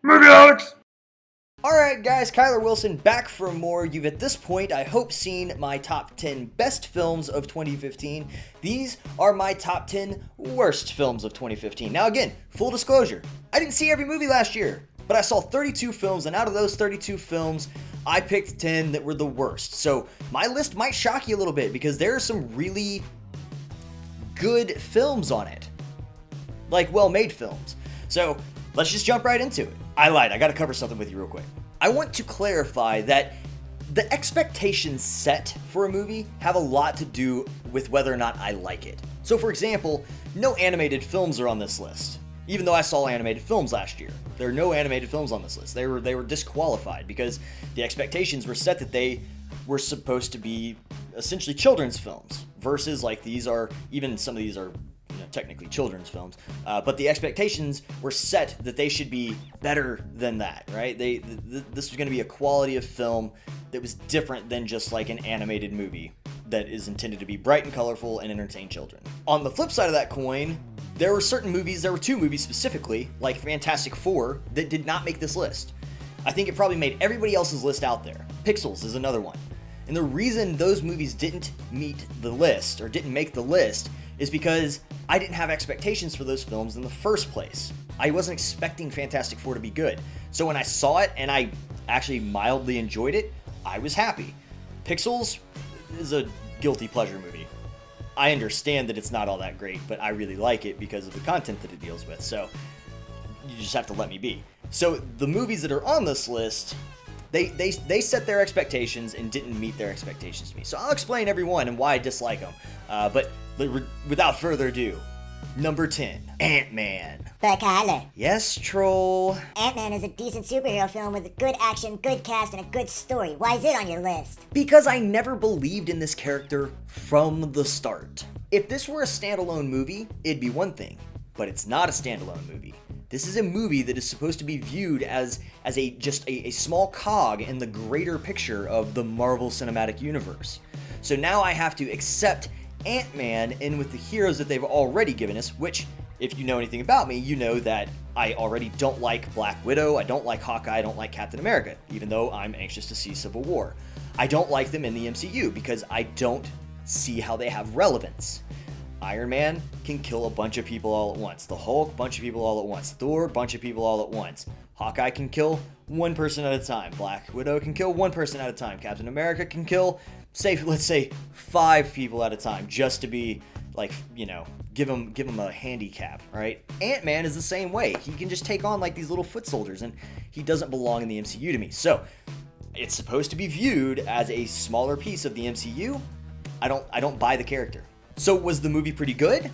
Movie Alex! Alright guys, Kyler Wilson back for more. You've at this point, I hope, seen my top 10 best films of 2015. These are my top 10 worst films of 2015. Now again, full disclosure, I didn't see every movie last year, but I saw 32 films, and out of those 32 films, I picked 10 that were the worst. So my list might shock you a little bit because there are some really good films on it. Like well-made films. So let's just jump right into it. I lied, I gotta cover something with you real quick. I want to clarify that the expectations set for a movie have a lot to do with whether or not I like it. So for example, no animated films are on this list. Even though I saw animated films last year. There are no animated films on this list. They were disqualified because the expectations were set that they were supposed to be essentially children's films. Versus like these are, even some of these are technically children's films, but the expectations were set that they should be better than that, right? This was going to be a quality of film that was different than just like an animated movie that is intended to be bright and colorful and entertain children. On the flip side of that coin, there were two movies specifically, like Fantastic Four, that did not make this list. I think it probably made everybody else's list out there. Pixels is another one. And the reason those movies didn't meet the list, or didn't make the list, is because I didn't have expectations for those films in the first place. I wasn't expecting Fantastic Four to be good. So when I saw it and I actually mildly enjoyed it, I was happy. Pixels is a guilty pleasure movie. I understand that it's not all that great, but I really like it because of the content that it deals with, so you just have to let me be. So the movies that are on this list, they set their expectations and didn't meet their expectations to me. So I'll explain every one and why I dislike them. But without further ado, number 10, Ant-Man. But Kyler, Yes, troll. Ant-Man is a decent superhero film with good action, good cast, and a good story. Why is it on your list? Because I never believed in this character from the start. If this were a standalone movie, it'd be one thing, but it's not a standalone movie. This is a movie that is supposed to be viewed as a small cog in the greater picture of the Marvel Cinematic Universe. So now I have to accept Ant-Man in with the heroes that they've already given us, which, if you know anything about me, you know that I already don't like Black Widow, I don't like Hawkeye, I don't like Captain America, even though I'm anxious to see Civil War. I don't like them in the MCU because I don't see how they have relevance. Iron Man can kill a bunch of people all at once. The Hulk, bunch of people all at once. Thor, bunch of people all at once. Hawkeye can kill one person at a time. Black Widow can kill one person at a time. Captain America can kill, let's say 5 people at a time, just to be like, give him a handicap, right? Ant-Man is the same way. He can just take on like these little foot soldiers, and he doesn't belong in the MCU to me. So it's supposed to be viewed as a smaller piece of the MCU. I don't buy the character. So was the movie pretty good?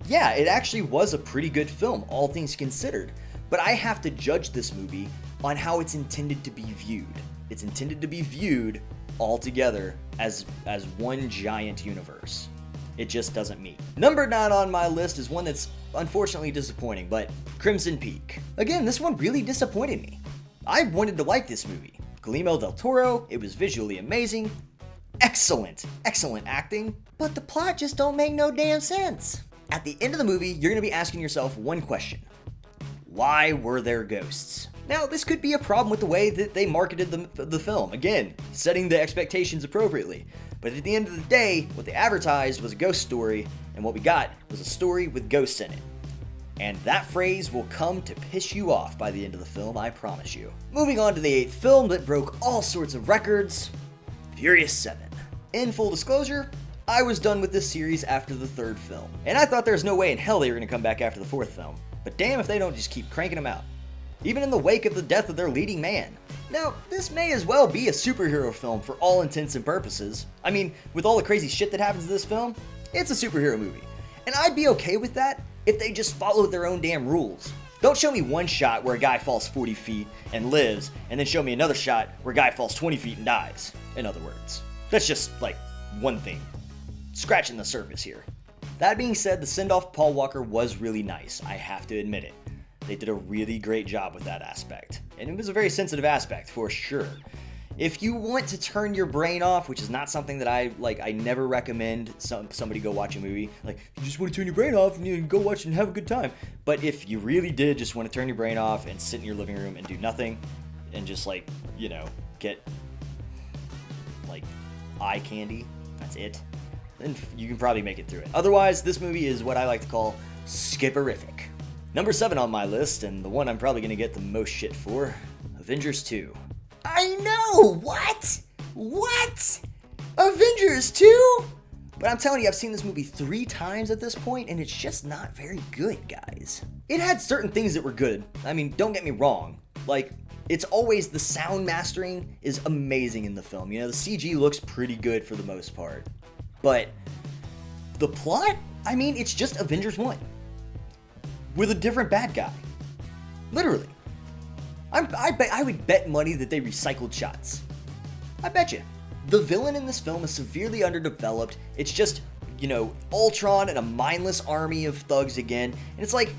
Yeah, it actually was a pretty good film, all things considered. But I have to judge this movie on how it's intended to be viewed. It's intended to be viewed all together as one giant universe. It just doesn't meet. Number 9 on my list is one that's unfortunately disappointing, but Crimson Peak. Again, this one really disappointed me. I wanted to like this movie. Guillermo del Toro, it was visually amazing. Excellent acting, but the plot just don't make no damn sense. At the end of the movie, you're gonna be asking yourself one question. Why were there ghosts? Now, this could be a problem with the way that they marketed the film. Again, setting the expectations appropriately. But at the end of the day, what they advertised was a ghost story, and what we got was a story with ghosts in it. And that phrase will come to piss you off by the end of the film, I promise you. Moving on to the 8th film that broke all sorts of records, Furious 7. In full disclosure, I was done with this series after the 3rd film, and I thought there was no way in hell they were going to come back after the 4th film. But damn if they don't just keep cranking them out, even in the wake of the death of their leading man. Now, this may as well be a superhero film for all intents and purposes. I mean, with all the crazy shit that happens in this film, it's a superhero movie. And I'd be okay with that if they just followed their own damn rules. Don't show me one shot where a guy falls 40 feet and lives, and then show me another shot where a guy falls 20 feet and dies, in other words. That's just, like, one thing. Scratching the surface here. That being said, the send-off of Paul Walker was really nice, I have to admit it. They did a really great job with that aspect. And it was a very sensitive aspect, for sure. If you want to turn your brain off, which is not something that I never recommend somebody go watch a movie. Like, you just want to turn your brain off and you go watch and have a good time. But if you really did just want to turn your brain off and sit in your living room and do nothing and just get eye candy, that's it, then you can probably make it through it. Otherwise, this movie is what I like to call skiperific. Number 7 on my list, and the one I'm probably going to get the most shit for, Avengers 2. I know! What? Avengers 2? But I'm telling you, I've seen this movie 3 times at this point, and it's just not very good, guys. It had certain things that were good. I mean, don't get me wrong. It's always, the sound mastering is amazing in the film. The CG looks pretty good for the most part. But the plot? I mean, it's just Avengers 1. With a different bad guy. Literally. I would bet money that they recycled shots. I bet you. The villain in this film is severely underdeveloped. It's just, Ultron and a mindless army of thugs again. And it's like,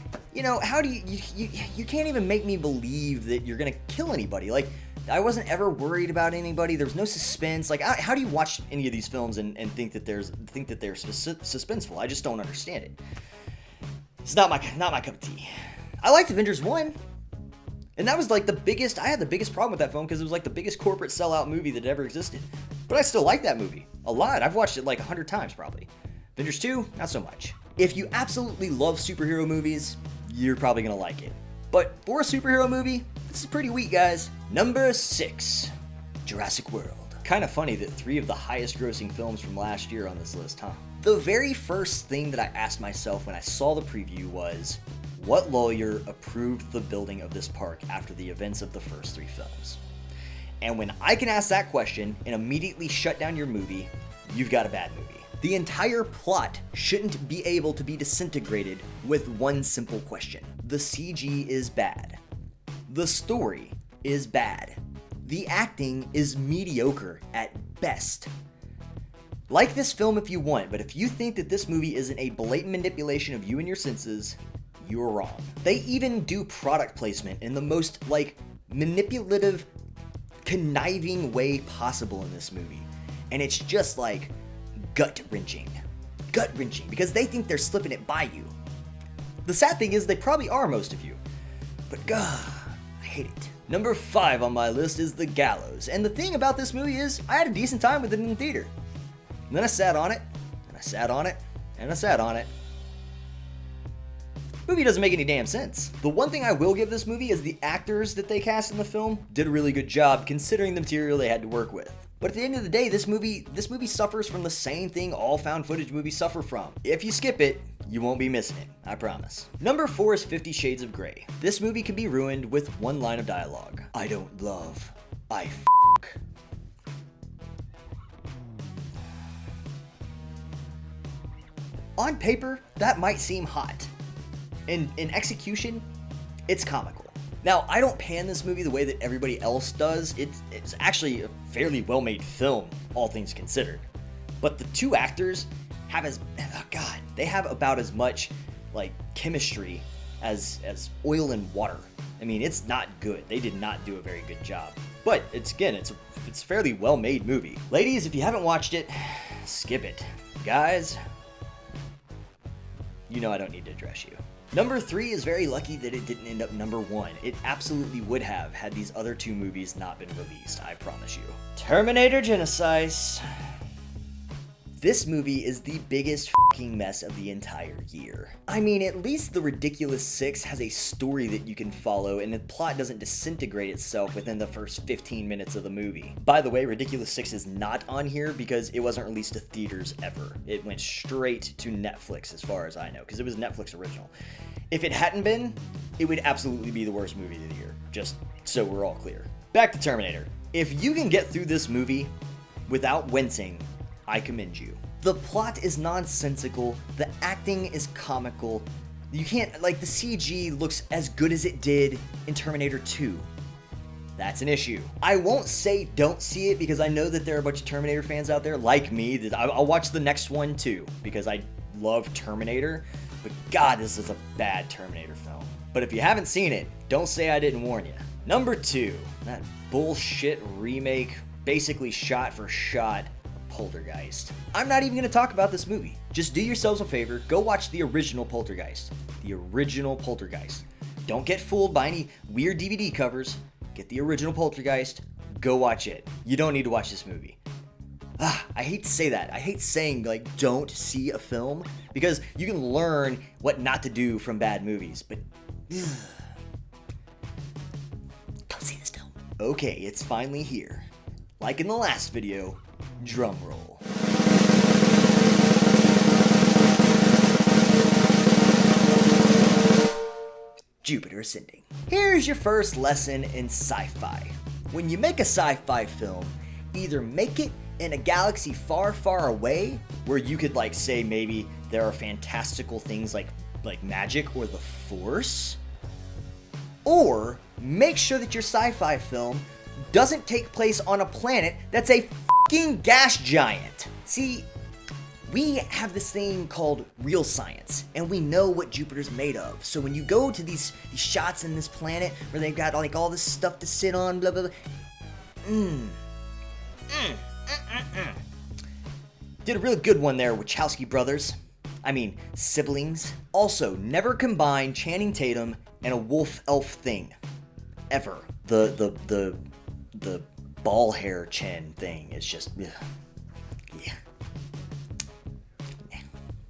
how do you can't even make me believe that you're gonna kill anybody. I wasn't ever worried about anybody. There was no suspense. How do you watch any of these films and think that they're suspenseful? I just don't understand it. It's not my cup of tea. I liked Avengers 1. And that was I had the biggest problem with that film because it was the biggest corporate sellout movie that ever existed. But I still like that movie a lot. I've watched it 100 times probably. Avengers 2, not so much. If you absolutely love superhero movies, you're probably gonna like it. But for a superhero movie, this is pretty weak, guys. Number 6, Jurassic World. Kind of funny that 3 of the highest grossing films from last year on this list, huh? The very first thing that I asked myself when I saw the preview was, what lawyer approved the building of this park after the events of the first 3 films? And when I can ask that question and immediately shut down your movie, you've got a bad movie. The entire plot shouldn't be able to be disintegrated with one simple question. The CG is bad. The story is bad. The acting is mediocre at best. Like this film if you want, but if you think that this movie isn't a blatant manipulation of you and your senses, you're wrong. They even do product placement in the most manipulative, conniving way possible in this movie. And it's just gut-wrenching. Gut-wrenching, because they think they're slipping it by you. The sad thing is they probably are, most of you. But God, I hate it. Number 5 on my list is The Gallows. And the thing about this movie is I had a decent time with it in the theater. And then I sat on it, and I sat on it, and I sat on it. Movie doesn't make any damn sense. The one thing I will give this movie is the actors that they cast in the film did a really good job considering the material they had to work with. But at the end of the day, this movie suffers from the same thing all found footage movies suffer from. If you skip it, you won't be missing it, I promise. Number 4 is 50 Shades of Grey. This movie can be ruined with one line of dialogue. I don't love, I f***. On paper, that might seem hot. In execution, it's comical. Now, I don't pan this movie the way that everybody else does. It's actually a fairly well-made film, all things considered. But the 2 actors have they have about as much chemistry as oil and water. I mean, it's not good. They did not do a very good job. But it's a fairly well-made movie. Ladies, if you haven't watched it, skip it. Guys, I don't need to address you. Number 3 is very lucky that it didn't end up number 1. It absolutely would have had these other 2 movies not been released, I promise you. Terminator Genisys. This movie is the biggest fucking mess of the entire year. I mean, at least The Ridiculous Six has a story that you can follow and the plot doesn't disintegrate itself within the first 15 minutes of the movie. By the way, Ridiculous Six is not on here because it wasn't released to theaters ever. It went straight to Netflix as far as I know, because it was Netflix original. If it hadn't been, it would absolutely be the worst movie of the year, just so we're all clear. Back to Terminator. If you can get through this movie without wincing, I commend you. The plot is nonsensical, the acting is comical, you can't, the CG looks as good as it did in Terminator 2. That's an issue. I won't say don't see it because I know that there are a bunch of Terminator fans out there like me that I'll watch the next one too because I love Terminator, but God, this is a bad Terminator film. But if you haven't seen it, don't say I didn't warn you. Number 2, that bullshit remake basically shot for shot Poltergeist. I'm not even going to talk about this movie. Just do yourselves a favor, go watch the original Poltergeist. The original Poltergeist. Don't get fooled by any weird DVD covers. Get the original Poltergeist, go watch it. You don't need to watch this movie. I hate to say that. I hate saying, like, don't see a film, because you can learn what not to do from bad movies, but don't see this film. Okay, it's finally here. Like in the last video, drum roll. Jupiter Ascending. Here's your first lesson in sci-fi. When you make a sci-fi film, either make it in a galaxy far, far away, where you could, like, say maybe there are fantastical things like magic or the Force, or make sure that your sci-fi film doesn't take place on a planet that's a fucking gas giant. See, we have this thing called real science, and we know what Jupiter's made of. So when you go to these shots in this planet where they've got like all this stuff to sit on, blah blah blah. Did a really good one there, Wachowski brothers. I mean, siblings. Also, never combine Channing Tatum and a wolf elf thing. Ever. The ball hair chin thing is just, ugh. Yeah.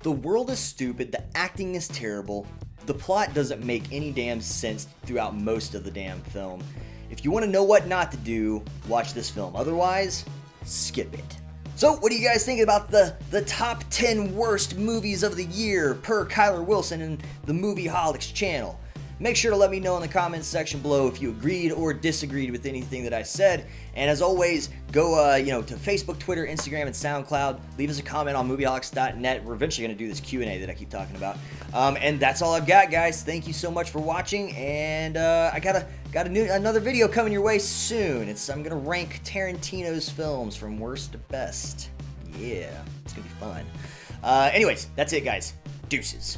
The world is stupid, the acting is terrible, the plot doesn't make any damn sense throughout most of the damn film. If you want to know what not to do, watch this film. Otherwise, skip it. So, what do you guys think about the top 10 worst movies of the year per Kyler Wilson and the Movieholics channel? Make sure to let me know in the comments section below if you agreed or disagreed with anything that I said. And as always, go to Facebook, Twitter, Instagram, and SoundCloud. Leave us a comment on movieholics.net. We're eventually going to do this Q&A that I keep talking about. And that's all I've got, guys. Thank you so much for watching. And I got another video coming your way soon. I'm going to rank Tarantino's films from worst to best. Yeah, it's going to be fun. Anyways, that's it, guys. Deuces.